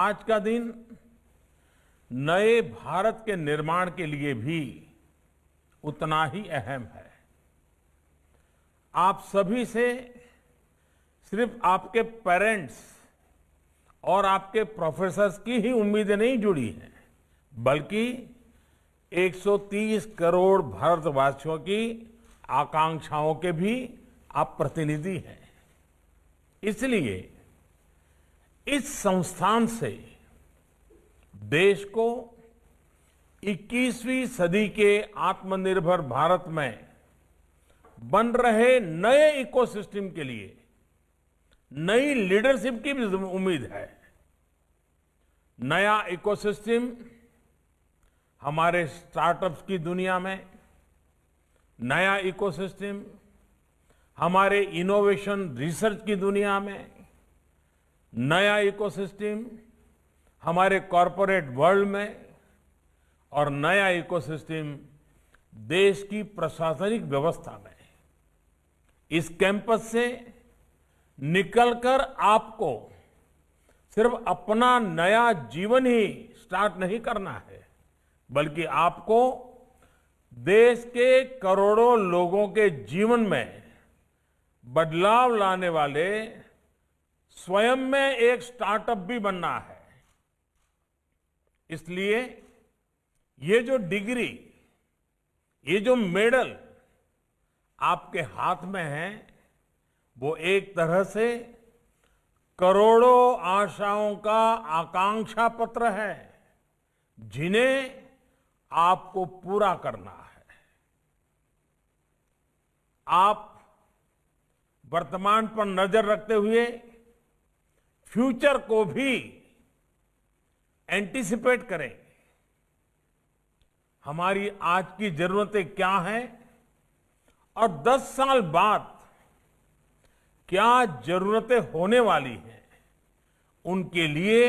आज का दिन नए भारत के निर्माण के लिए भी उतना ही अहम है। आप सभी से सिर्फ आपके पेरेंट्स और आपके प्रोफेसर्स की ही उम्मीदें नहीं जुड़ी हैं, बल्कि 130 करोड़ भारतवासियों की आकांक्षाओं के भी आप प्रतिनिधि हैं। इसलिए इस संस्थान से देश को 21वीं सदी के आत्मनिर्भर भारत में बन रहे नए इकोसिस्टम के लिए नई लीडरशिप की भी उम्मीद है। नया इकोसिस्टम हमारे स्टार्टअप्स की दुनिया में, नया इकोसिस्टम हमारे इनोवेशन रिसर्च की दुनिया में, नया इकोसिस्टम हमारे कॉरपोरेट वर्ल्ड में और नया इकोसिस्टम देश की प्रशासनिक व्यवस्था में। इस कैंपस से निकलकर आपको सिर्फ अपना नया जीवन ही स्टार्ट नहीं करना है, बल्कि आपको देश के करोड़ों लोगों के जीवन में बदलाव लाने वाले स्वयं में एक स्टार्टअप भी बनना है। इसलिए ये जो डिग्री, ये जो मेडल आपके हाथ में है, वो एक तरह से करोड़ों आशाओं का आकांक्षा पत्र है, जिन्हें आपको पूरा करना है। आप वर्तमान पर नजर रखते हुए फ्यूचर को भी एंटीसिपेट करें। हमारी आज की जरूरतें क्या हैं और 10 साल बाद क्या जरूरतें होने वाली हैं, उनके लिए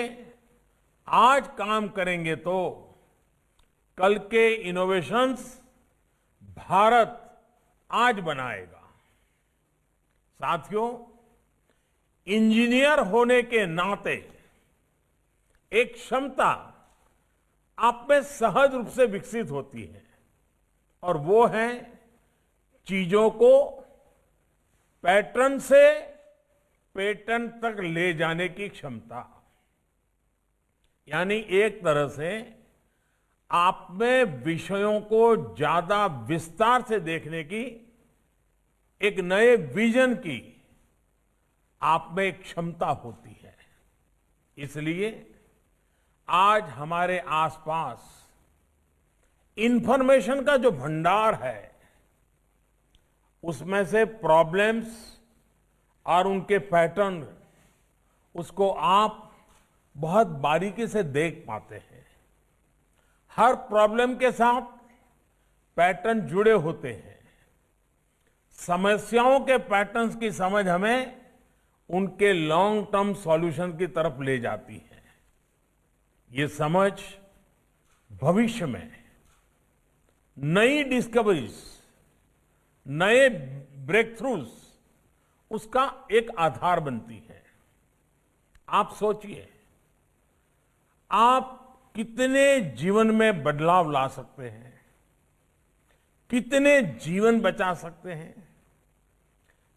आज काम करेंगे तो कल के इनोवेशंस भारत आज बनाएगा। साथियों, इंजीनियर होने के नाते एक क्षमता आप में सहज रूप से विकसित होती है, और वो है चीजों को पैटर्न से पेटर्न तक ले जाने की क्षमता। यानी एक तरह से आप में विषयों को ज्यादा विस्तार से देखने की, एक नए विजन की आप में एक क्षमता होती है। इसलिए आज हमारे आसपास इंफॉर्मेशन का जो भंडार है, उसमें से प्रॉब्लम्स और उनके पैटर्न, उसको आप बहुत बारीकी से देख पाते हैं। हर प्रॉब्लम के साथ पैटर्न जुड़े होते हैं। समस्याओं के पैटर्न्स की समझ हमें उनके लॉन्ग टर्म सॉल्यूशन की तरफ ले जाती है। ये समझ भविष्य में नई डिस्कवरीज, नए ब्रेक थ्रूज, उसका एक आधार बनती है। आप सोचिए, आप कितने जीवन में बदलाव ला सकते हैं, कितने जीवन बचा सकते हैं,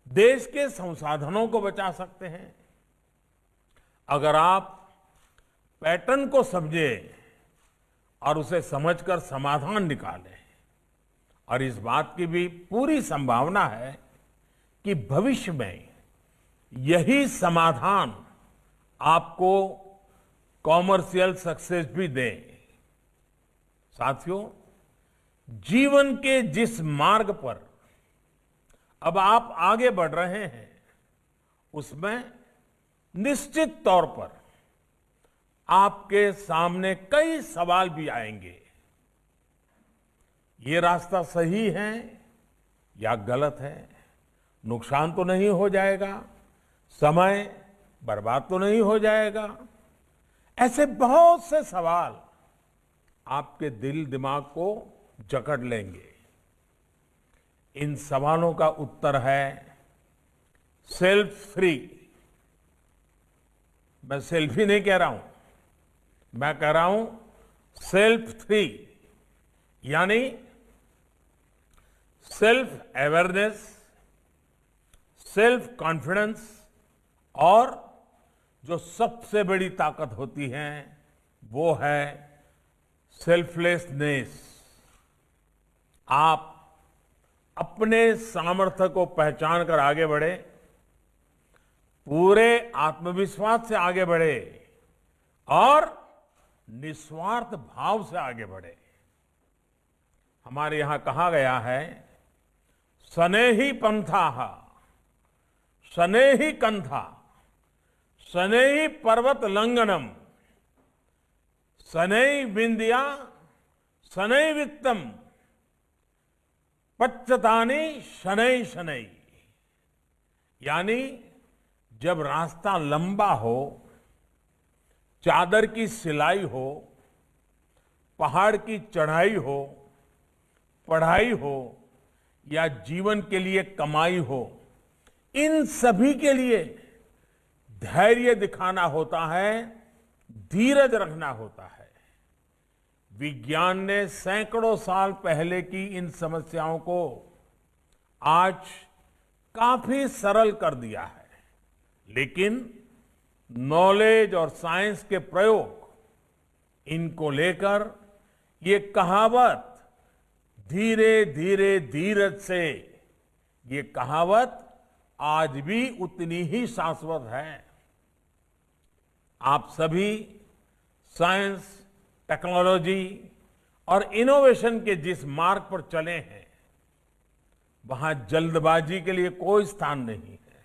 देश के संसाधनों को बचा सकते हैं, अगर आप पैटर्न को समझे और उसे समझकर समाधान निकालें। और इस बात की भी पूरी संभावना है कि भविष्य में यही समाधान आपको कॉमर्शियल सक्सेस भी दे। साथियों, जीवन के जिस मार्ग पर अब आप आगे बढ़ रहे हैं, उसमें निश्चित तौर पर आपके सामने कई सवाल भी आएंगे। ये रास्ता सही है या गलत है? नुकसान तो नहीं हो जाएगा? समय बर्बाद तो नहीं हो जाएगा? ऐसे बहुत से सवाल आपके दिल दिमाग को जकड़ लेंगे। इन सवालों का उत्तर है सेल्फ फ्री। मैं सेल्फी नहीं कह रहा हूं, मैं कह रहा हूं सेल्फ 3, यानी सेल्फ अवेयरनेस, सेल्फ कॉन्फिडेंस और जो सबसे बड़ी ताकत होती है वो है सेल्फलेसनेस। आप अपने सामर्थ्य को पहचान कर आगे बढ़े, पूरे आत्मविश्वास से आगे बढ़े और निस्वार्थ भाव से आगे बढ़े। हमारे यहां कहा गया है, शनैः पंथाः शनैः कंथा शनैः पर्वत लंघनम शनैः विंध्या शनैः वित्तम पच्चतानि शनैः शनैः। यानी जब रास्ता लंबा हो, चादर की सिलाई हो, पहाड़ की चढ़ाई हो, पढ़ाई हो या जीवन के लिए कमाई हो, इन सभी के लिए धैर्य दिखाना होता है, धीरज रखना होता है। विज्ञान ने सैकड़ों साल पहले की इन समस्याओं को आज काफी सरल कर दिया है, लेकिन नॉलेज और साइंस के प्रयोग इनको लेकर ये कहावत धीरे धीरे धीरज से, ये कहावत आज भी उतनी ही शाश्वत है। आप सभी साइंस, टेक्नोलॉजी और इनोवेशन के जिस मार्ग पर चले हैं, वहां जल्दबाजी के लिए कोई स्थान नहीं है।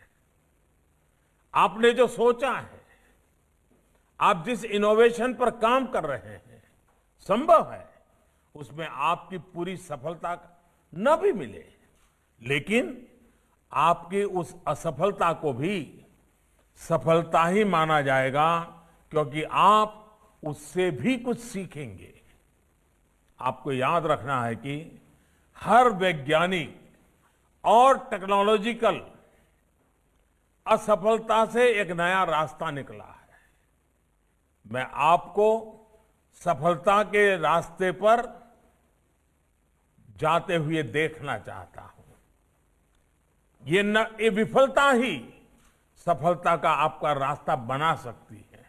आपने जो सोचा है, आप जिस इनोवेशन पर काम कर रहे हैं, संभव है उसमें आपकी पूरी सफलता न भी मिले, लेकिन आपकी उस असफलता को भी सफलता ही माना जाएगा, क्योंकि आप उससे भी कुछ सीखेंगे। आपको याद रखना है कि हर वैज्ञानिक और टेक्नोलॉजिकल असफलता से एक नया रास्ता निकला है। मैं आपको सफलता के रास्ते पर जाते हुए देखना चाहता हूं। ये विफलता ही सफलता का आपका रास्ता बना सकती है।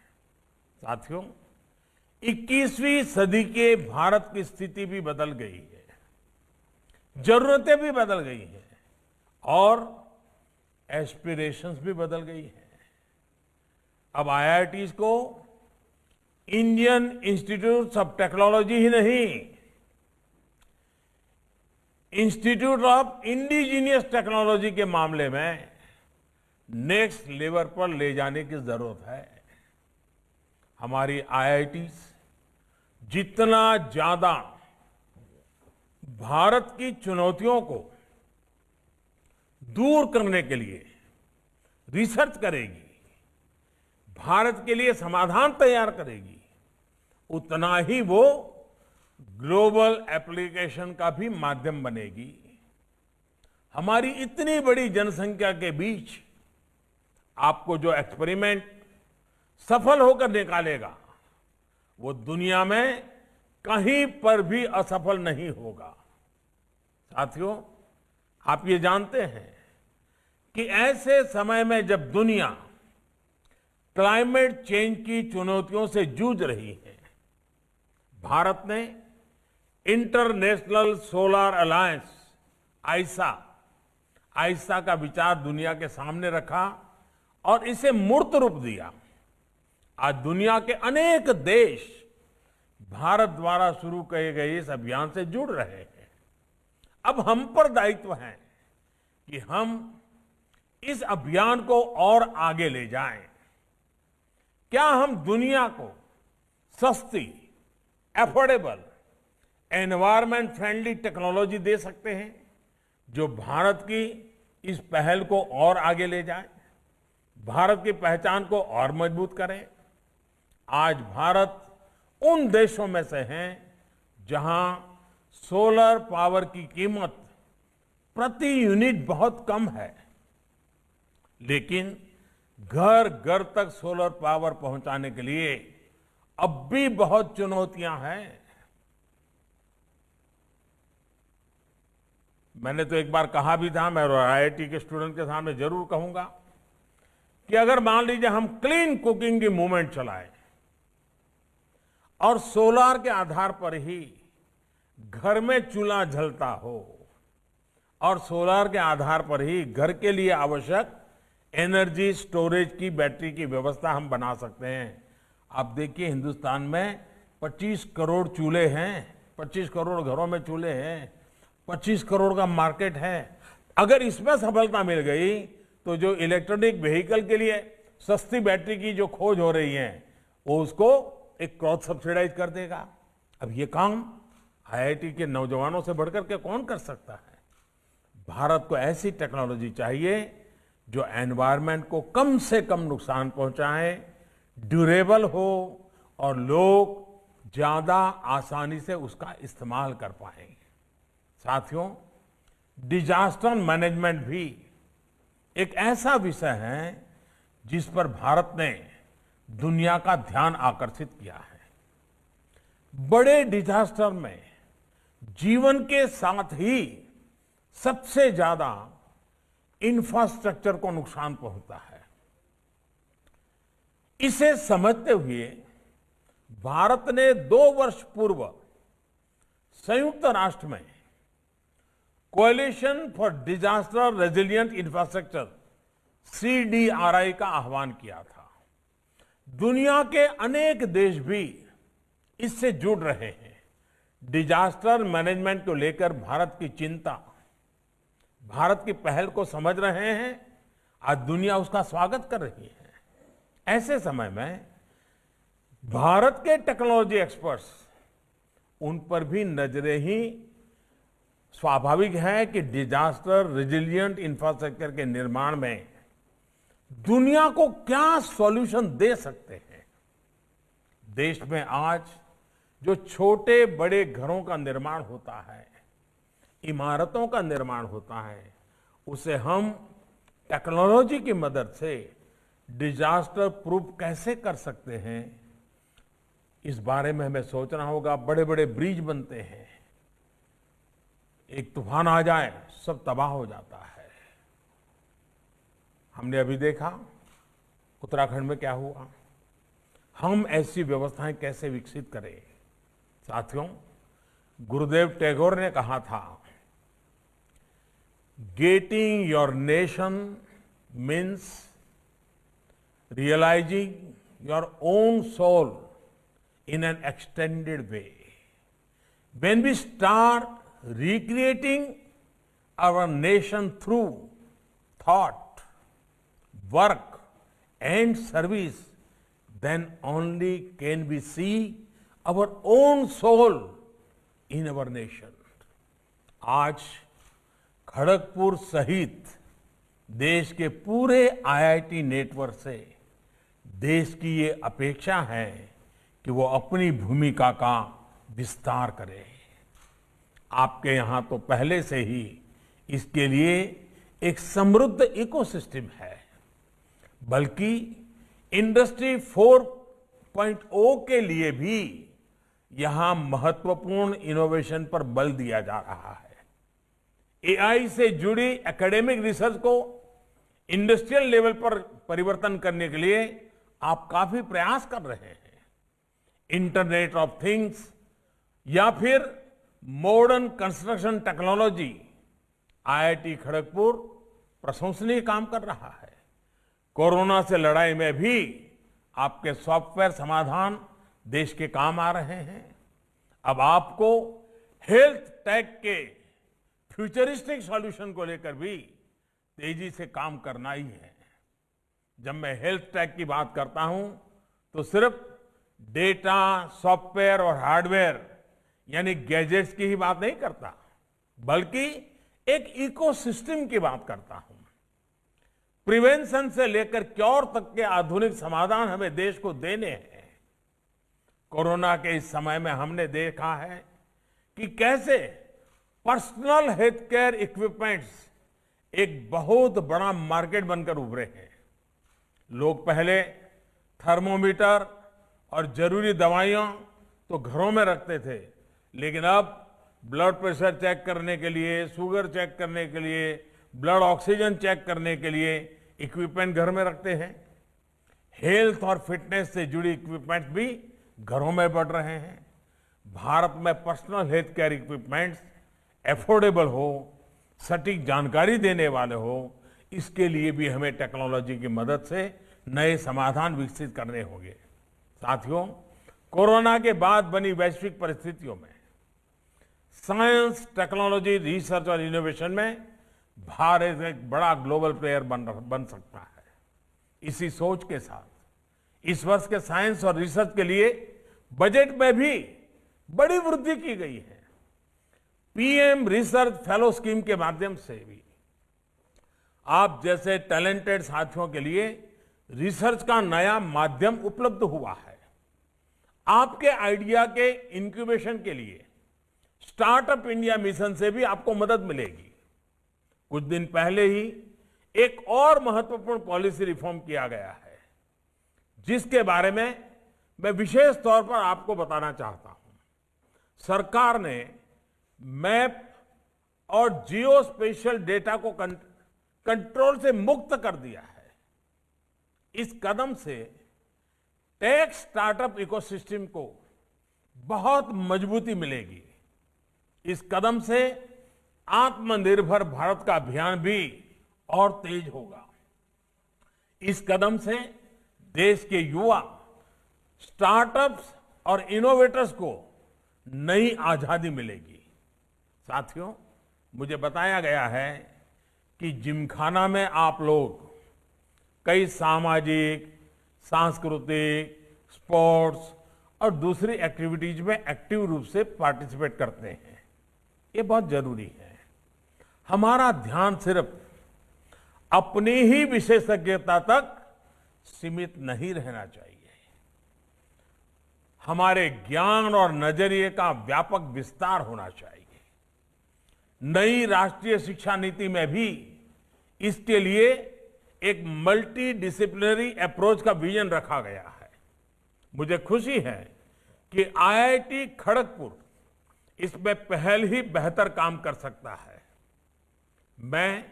साथियों, 21वीं सदी के भारत की स्थिति भी बदल गई है, जरूरतें भी बदल गई हैं और एस्पिरेशंस भी बदल गई हैं। अब आईआईटीज को इंडियन इंस्टीट्यूट ऑफ टेक्नोलॉजी ही नहीं, इंस्टीट्यूट ऑफ इंडिजीनियस टेक्नोलॉजी के मामले में नेक्स्ट लेवल पर ले जाने की जरूरत है। हमारी आईआईटीज जितना ज्यादा भारत की चुनौतियों को दूर करने के लिए रिसर्च करेगी, भारत के लिए समाधान तैयार करेगी, उतना ही वो ग्लोबल एप्लीकेशन का भी माध्यम बनेगी। हमारी इतनी बड़ी जनसंख्या के बीच आपको जो एक्सपेरिमेंट सफल होकर निकालेगा, वो दुनिया में कहीं पर भी असफल नहीं होगा। साथियों, आप ये जानते हैं कि ऐसे समय में जब दुनिया क्लाइमेट चेंज की चुनौतियों से जूझ रही है, भारत ने इंटरनेशनल सोलर अलायंस आइसा का विचार दुनिया के सामने रखा और इसे मूर्त रूप दिया। आज दुनिया के अनेक देश भारत द्वारा शुरू किए गए इस अभियान से जुड़ रहे हैं। अब हम पर दायित्व है कि हम इस अभियान को और आगे ले जाएं। क्या हम दुनिया को सस्ती, एफोर्डेबल, एनवायरमेंट फ्रेंडली टेक्नोलॉजी दे सकते हैं जो भारत की इस पहल को और आगे ले जाए, भारत की पहचान को और मजबूत करें। आज भारत उन देशों में से है जहां सोलर पावर की कीमत प्रति यूनिट बहुत कम है, लेकिन घर घर तक सोलर पावर पहुंचाने के लिए अब भी बहुत चुनौतियां हैं। मैंने तो एक बार कहा भी था, मैं आईआईटी के स्टूडेंट के सामने जरूर कहूंगा कि अगर मान लीजिए हम क्लीन कुकिंग की मूवमेंट चलाएं और सोलार के आधार पर ही घर में चूल्हा जलता हो और सोलार के आधार पर ही घर के लिए आवश्यक एनर्जी स्टोरेज की बैटरी की व्यवस्था हम बना सकते हैं। आप देखिए हिंदुस्तान में 25 करोड़ चूल्हे हैं, 25 करोड़ घरों में चूल्हे हैं, 25 करोड़ का मार्केट है। अगर इसमें सफलता मिल गई तो जो इलेक्ट्रॉनिक व्हीकल के लिए सस्ती बैटरी की जो खोज हो रही है वो उसको एक क्रॉस सब्सिडाइज कर देगा। अब ये काम आईआईटी के नौजवानों से बढ़कर के कौन कर सकता है। भारत को ऐसी टेक्नोलॉजी चाहिए जो एनवायरनमेंट को कम से कम नुकसान पहुंचाए, ड्यूरेबल हो और लोग ज्यादा आसानी से उसका इस्तेमाल कर पाएंगे। साथियों, डिजास्टर मैनेजमेंट भी एक ऐसा विषय है जिस पर भारत ने दुनिया का ध्यान आकर्षित किया है। बड़े डिजास्टर में जीवन के साथ ही सबसे ज्यादा इंफ्रास्ट्रक्चर को नुकसान पहुंचता है। इसे समझते हुए भारत ने 2 वर्ष पूर्व संयुक्त राष्ट्र में coalition for disaster resilient infrastructure CDRI का आह्वान किया था। दुनिया के अनेक देश भी इससे जुड़ रहे हैं। डिजास्टर मैनेजमेंट को लेकर भारत की चिंता, भारत की पहल को समझ रहे हैं। आज दुनिया उसका स्वागत कर रही है। ऐसे समय में भारत के टेक्नोलॉजी एक्सपर्ट्स, उन पर भी नजरें ही स्वाभाविक है कि डिजास्टर रेजिलिएंट इंफ्रास्ट्रक्चर के निर्माण में दुनिया को क्या सॉल्यूशन दे सकते हैं। देश में आज जो छोटे बड़े घरों का निर्माण होता है, इमारतों का निर्माण होता है, उसे हम टेक्नोलॉजी की मदद से डिजास्टर प्रूफ कैसे कर सकते हैं, इस बारे में हमें सोचना होगा। बड़े बड़े ब्रिज बनते हैं, एक तूफान आ जाए सब तबाह हो जाता है। हमने अभी देखा उत्तराखंड में क्या हुआ। हम ऐसी व्यवस्थाएं कैसे विकसित करें। साथियों, गुरुदेव टैगोर ने कहा था, getting your nation means realising your own soul in an extended way. When we start recreating our nation through thought, work and service, then only can we see our own soul in our nation. आज खड़गपुर सहित देश के पूरे IIT network से देश की ये अपेक्षा है कि वो अपनी भूमिका का विस्तार करे। आपके यहां तो पहले से ही इसके लिए एक समृद्ध इकोसिस्टम है, बल्कि इंडस्ट्री 4.0 के लिए भी यहां महत्वपूर्ण इनोवेशन पर बल दिया जा रहा है। एआई से जुड़ी एकेडमिक रिसर्च को इंडस्ट्रियल लेवल पर परिवर्तन करने के लिए आप काफी प्रयास कर रहे हैं। इंटरनेट ऑफ थिंग्स या फिर modern construction technology, IIT Kharagpur प्रशंसनीय काम कर रहा है। कोरोना से लड़ाई में भी आपके सॉफ्टवेयर समाधान देश के काम आ रहे हैं। अब आपको हेल्थ टेक के फ्यूचरिस्टिक सॉल्यूशन को लेकर भी तेजी से काम करना ही है। जब मैं हेल्थ टेक की बात करता हूं तो सिर्फ डेटा, सॉफ्टवेयर और हार्डवेयर यानी गैजेट्स की ही बात नहीं करता, बल्कि एक इकोसिस्टम की बात करता हूं। प्रिवेंशन से लेकर क्योर तक के आधुनिक समाधान हमें देश को देने हैं। कोरोना के इस समय में हमने देखा है कि कैसे पर्सनल हेल्थ केयर इक्विपमेंट्स एक बहुत बड़ा मार्केट बनकर उभरे हैं। लोग पहले थर्मोमीटर और जरूरी दवाइयां तो घरों में रखते थे, लेकिन अब ब्लड प्रेशर चेक करने के लिए, शुगर चेक करने के लिए, ब्लड ऑक्सीजन चेक करने के लिए इक्विपमेंट घर में रखते हैं। हेल्थ और फिटनेस से जुड़ी इक्विपमेंट भी घरों में बढ़ रहे हैं। भारत में personal health care equipments affordable हो, सटीक जानकारी देने वाले हो, इसके लिए भी हमें टेक्नोलॉजी की मदद से नए समाधान विकसित करने होंगे। साथियों, कोरोना के बाद बनी वैश्विक परिस्थितियों में साइंस, टेक्नोलॉजी, रिसर्च और इनोवेशन में भारत एक बड़ा ग्लोबल प्लेयर बन सकता है। इसी सोच के साथ इस वर्ष के साइंस और रिसर्च के लिए बजट में भी बड़ी वृद्धि की गई है। पीएम रिसर्च फेलो स्कीम के माध्यम से भी आप जैसे टैलेंटेड साथियों के लिए रिसर्च का नया माध्यम उपलब्ध हुआ है। आपके आइडिया के इंक्यूबेशन के लिए स्टार्टअप इंडिया मिशन से भी आपको मदद मिलेगी। कुछ दिन पहले ही एक और महत्वपूर्ण पॉलिसी रिफॉर्म किया गया है, जिसके बारे में मैं विशेष तौर पर आपको बताना चाहता हूं। सरकार ने मैप और जियो स्पेशियल डेटा को कंट्रोल से मुक्त कर दिया है। इस कदम से टेक स्टार्टअप इकोसिस्टम को बहुत मजबूती मिलेगी। इस कदम से आत्मनिर्भर भारत का अभियान भी और तेज होगा। इस कदम से देश के युवा, स्टार्टअप्स और इनोवेटर्स को नई आजादी मिलेगी। साथियों, मुझे बताया गया है कि जिमखाना में आप लोग कई सामाजिक, सांस्कृतिक, स्पोर्ट्स और दूसरी एक्टिविटीज में एक्टिव रूप से पार्टिसिपेट करते हैं। ये बहुत जरूरी है। हमारा ध्यान सिर्फ अपनी ही विशेषज्ञता तक सीमित नहीं रहना चाहिए। हमारे ज्ञान और नजरिए का व्यापक विस्तार होना चाहिए। नई राष्ट्रीय शिक्षा नीति में भी इसके लिए एक मल्टी डिसिप्लिनरी अप्रोच का विजन रखा गया है। मुझे खुशी है कि आईआईटी खड़गपुर इसमें पहल ही बेहतर काम कर सकता है। मैं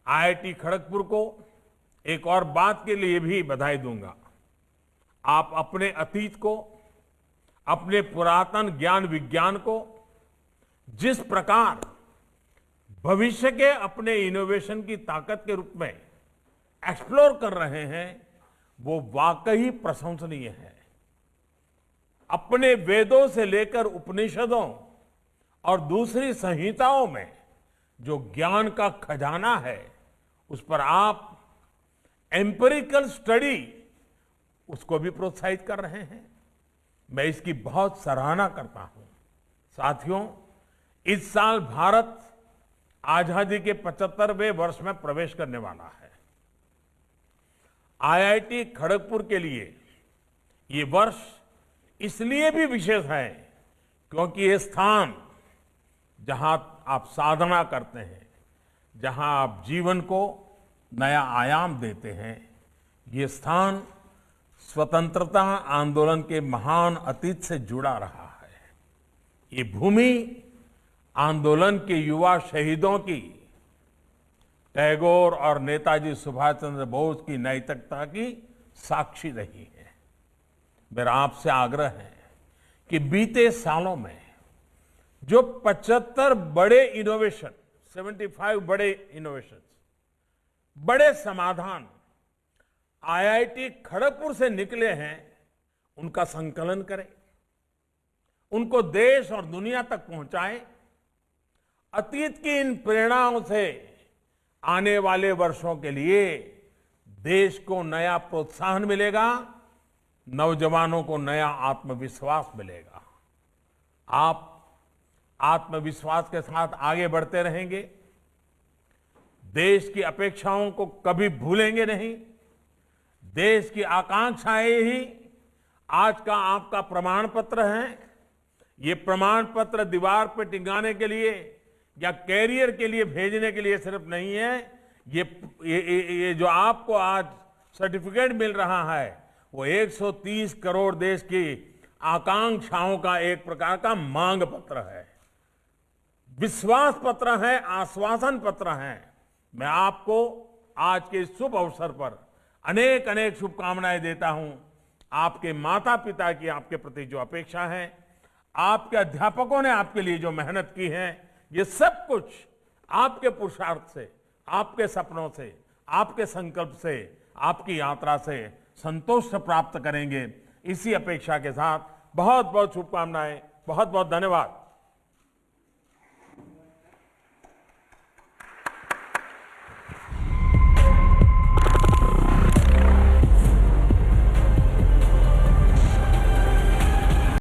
आईआईटी खड़गपुर को एक और बात के लिए भी बधाई दूंगा। आप अपने अतीत को, अपने पुरातन ज्ञान विज्ञान को जिस प्रकार भविष्य के अपने इनोवेशन की ताकत के रूप में एक्सप्लोर कर रहे हैं, वो वाकई प्रशंसनीय है। अपने वेदों से लेकर उपनिषदों और दूसरी संहिताओं में जो ज्ञान का खजाना है, उस पर आप एम्पिरिकल स्टडी उसको भी प्रोत्साहित कर रहे हैं। मैं इसकी बहुत सराहना करता हूं। साथियों, इस साल भारत आजादी के 75वें वर्ष में प्रवेश करने वाला है। आईआईटी खड़गपुर के लिए ये वर्ष इसलिए भी विशेष है क्योंकि ये स्थान जहां आप साधना करते हैं, जहां आप जीवन को नया आयाम देते हैं, ये स्थान स्वतंत्रता आंदोलन के महान अतीत से जुड़ा रहा है। ये भूमि आंदोलन के युवा शहीदों की, टैगोर और नेताजी सुभाष चंद्र बोस की नैतिकता की साक्षी रही है। मेरा आपसे आग्रह है कि बीते सालों में जो 75 बड़े इनोवेशन, 75 बड़े इनोवेशन, बड़े समाधान आईआईटी खड़गपुर से निकले हैं, उनका संकलन करें, उनको देश और दुनिया तक पहुंचाएं। अतीत की इन प्रेरणाओं से आने वाले वर्षों के लिए देश को नया प्रोत्साहन मिलेगा, नौजवानों को नया आत्मविश्वास मिलेगा। आप आत्मविश्वास के साथ आगे बढ़ते रहेंगे, देश की अपेक्षाओं को कभी भूलेंगे नहीं। देश की आकांक्षाएं ही आज का आपका प्रमाण पत्र है। ये प्रमाण पत्र दीवार पर टिकाने के लिए या कैरियर के लिए भेजने के लिए सिर्फ नहीं है। ये जो आपको आज सर्टिफिकेट मिल रहा है, वो 130 करोड़ देश की आकांक्षाओं का एक प्रकार का मांग पत्र है, विश्वास पत्र है, आश्वासन पत्र है। मैं आपको आज के इस शुभ अवसर पर अनेक अनेक शुभकामनाएं देता हूं। आपके माता पिता की आपके प्रति जो अपेक्षा है, आपके अध्यापकों ने आपके लिए जो मेहनत की है, ये सब कुछ आपके पुरुषार्थ से, आपके सपनों से, आपके संकल्प से, आपकी यात्रा से संतोष प्राप्त करेंगे। इसी अपेक्षा के साथ बहुत बहुत शुभकामनाएं, बहुत बहुत धन्यवाद।